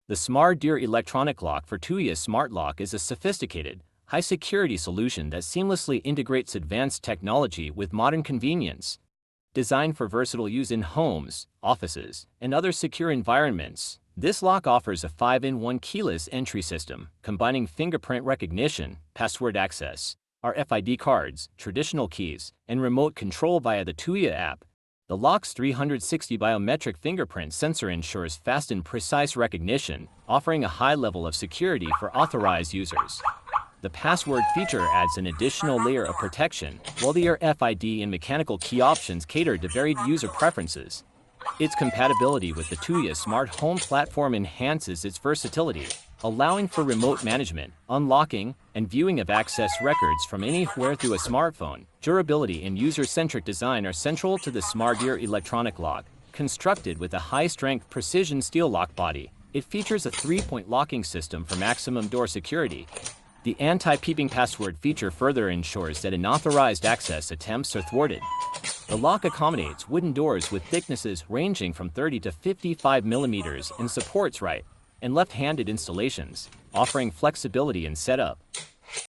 The SmarDeer Electronic Lock for Tuya Smart Lock is a sophisticated, high-security solution that seamlessly integrates advanced technology with modern convenience. Designed for versatile use in homes, offices, and other secure environments, this lock offers a 5-in-1 keyless entry system, combining fingerprint recognition, password access, RFID cards, traditional keys, and remote control via the Tuya app. The lock's 360 biometric fingerprint sensor ensures fast and precise recognition, offering a high level of security for authorized users. The password feature adds an additional layer of protection, while the RFID and mechanical key options cater to varied user preferences. Its compatibility with the Tuya Smart Home platform enhances its versatility, allowing for remote management, unlocking, and viewing of access records from anywhere through a smartphone. Durability and user-centric design are central to the SmarDeer Electronic Lock. Constructed with a high-strength precision steel lock body, it features a 3-point locking system for maximum door security. The anti-peeping password feature further ensures that unauthorized access attempts are thwarted. The lock accommodates wooden doors with thicknesses ranging from 30 to 55 millimeters and supports right and left-handed installations, offering flexibility in setup.